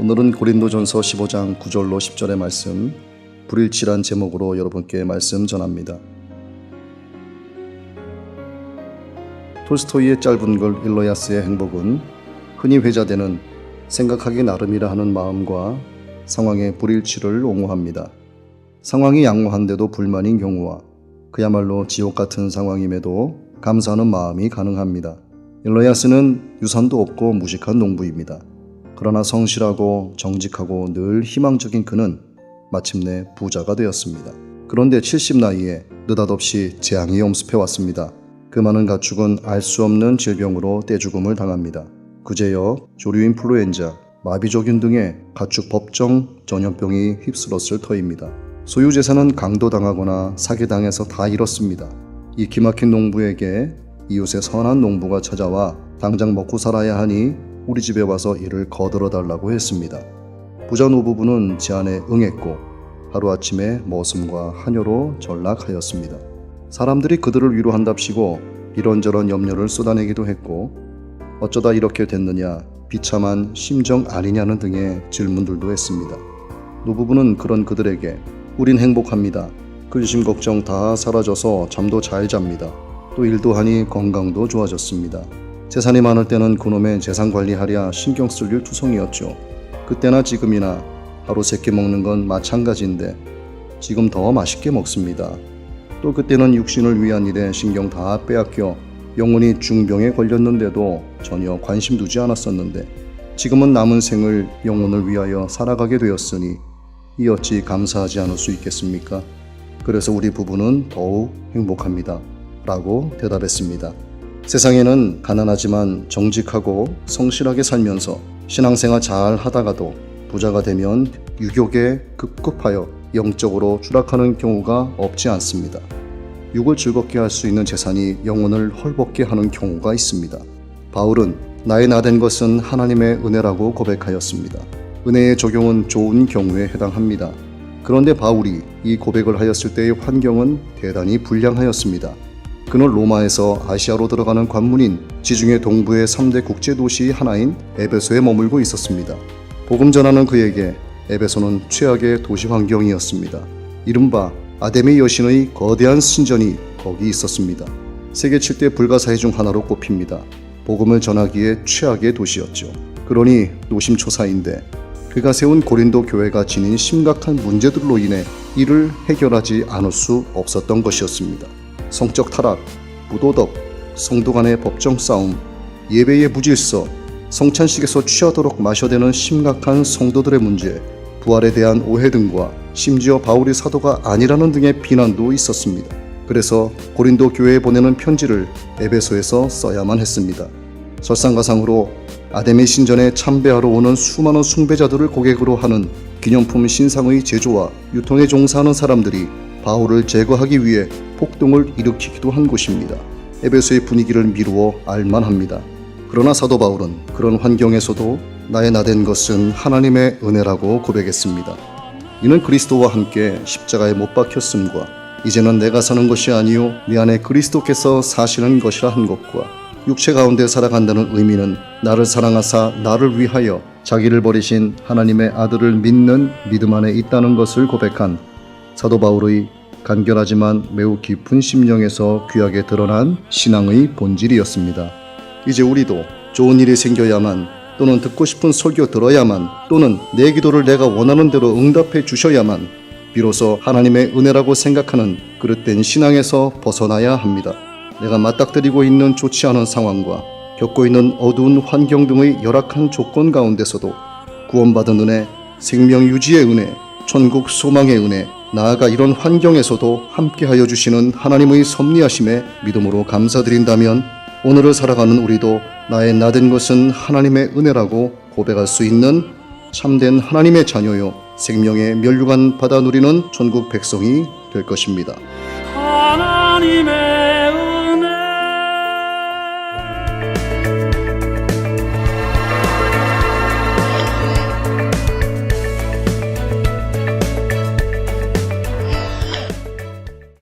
오늘은 고린도전서 15장 9절로 10절의 말씀, 불일치란 제목으로 여러분께 말씀 전합니다. 톨스토이의 짧은 글 일로야스의 행복은 흔히 회자되는 생각하기 나름이라 하는 마음과 상황의 불일치를 옹호합니다. 상황이 양호한데도 불만인 경우와 그야말로 지옥 같은 상황임에도 감사하는 마음이 가능합니다. 일로야스는 유산도 없고 무식한 농부입니다. 그러나 성실하고 정직하고 늘 희망적인 그는 마침내 부자가 되었습니다. 그런데 70 나이에 느닷없이 재앙이 엄습해 왔습니다. 그 많은 가축은 알 수 없는 질병으로 떼죽음을 당합니다. 구제역, 조류 인플루엔자, 마비조균 등의 가축 법정 전염병이 휩쓸었을 터입니다. 소유 재산은 강도당하거나 사기당해서 다 잃었습니다. 이 기막힌 농부에게 이웃의 선한 농부가 찾아와 당장 먹고 살아야 하니 우리 집에 와서 이를 거들어 달라고 했습니다. 부자 노부부는 제안에 응했고 하루아침에 머슴과 한여로 전락하였습니다. 사람들이 그들을 위로한답시고 이런저런 염려를 쏟아내기도 했고 어쩌다 이렇게 됐느냐, 비참한 심정 아니냐는 등의 질문들도 했습니다. 노부부는 그런 그들에게 우린 행복합니다. 근심 걱정 다 사라져서 잠도 잘 잡니다. 또 일도 하니 건강도 좋아졌습니다. 재산이 많을 때는 그놈의 재산 관리하랴 신경 쓸 일 투성이었죠. 그때나 지금이나 하루 3끼 먹는 건 마찬가지인데 지금 더 맛있게 먹습니다. 또 그때는 육신을 위한 일에 신경 다 빼앗겨 영혼이 중병에 걸렸는데도 전혀 관심 두지 않았었는데 지금은 남은 생을 영혼을 위하여 살아가게 되었으니 이 어찌 감사하지 않을 수 있겠습니까? 그래서 우리 부부는 더욱 행복합니다. 라고 대답했습니다. 세상에는 가난하지만 정직하고 성실하게 살면서 신앙생활 잘 하다가도 부자가 되면 유욕에 급급하여 영적으로 추락하는 경우가 없지 않습니다. 육을 즐겁게 할 수 있는 재산이 영혼을 헐벗게 하는 경우가 있습니다. 바울은 나의 나된 것은 하나님의 은혜라고 고백하였습니다. 은혜의 적용은 좋은 경우에 해당합니다. 그런데 바울이 이 고백을 하였을 때의 환경은 대단히 불량하였습니다. 그는 로마에서 아시아로 들어가는 관문인 지중해 동부의 3대 국제도시 하나인 에베소에 머물고 있었습니다. 복음 전하는 그에게 에베소는 최악의 도시 환경이었습니다. 이른바 아데미 여신의 거대한 신전이 거기 있었습니다. 세계 7대 불가사의 중 하나로 꼽힙니다. 복음을 전하기에 최악의 도시였죠. 그러니 노심초사인데 그가 세운 고린도 교회가 지닌 심각한 문제들로 인해 이를 해결하지 않을 수 없었던 것이었습니다. 성적 타락, 무도덕, 성도 간의 법정 싸움, 예배의 무질서, 성찬식에서 취하도록 마셔대는 심각한 성도들의 문제, 부활에 대한 오해 등과 심지어 바울이 사도가 아니라는 등의 비난도 있었습니다. 그래서 고린도 교회에 보내는 편지를 에베소에서 써야만 했습니다. 설상가상으로 아데미 신전에 참배하러 오는 수많은 숭배자들을 고객으로 하는 기념품 신상의 제조와 유통에 종사하는 사람들이 바울을 제거하기 위해 폭동을 일으키기도 한 곳입니다. 에베소의 분위기를 미루어 알만합니다. 그러나 사도 바울은 그런 환경에서도 나의 나된 것은 하나님의 은혜라고 고백했습니다. 이는 그리스도와 함께 십자가에 못 박혔음과 이제는 내가 사는 것이 아니요 내 안에 그리스도께서 사시는 것이라 한 것과 육체 가운데 살아간다는 의미는 나를 사랑하사 나를 위하여 자기를 버리신 하나님의 아들을 믿는 믿음 안에 있다는 것을 고백한 사도 바울의 간결하지만 매우 깊은 심령에서 귀하게 드러난 신앙의 본질이었습니다. 이제 우리도 좋은 일이 생겨야만 또는 듣고 싶은 설교 들어야만 또는 내 기도를 내가 원하는 대로 응답해 주셔야만 비로소 하나님의 은혜라고 생각하는 그릇된 신앙에서 벗어나야 합니다. 내가 맞닥뜨리고 있는 좋지 않은 상황과 겪고 있는 어두운 환경 등의 열악한 조건 가운데서도 구원받은 은혜, 생명 유지의 은혜, 천국 소망의 은혜, 나아가 이런 환경에서도 함께하여 주시는 하나님의 섭리하심에 믿음으로 감사드린다면 오늘을 살아가는 우리도 나의 나된 것은 하나님의 은혜라고 고백할 수 있는 참된 하나님의 자녀요 생명의 면류관 받아 누리는 천국 백성이 될 것입니다. 하나님의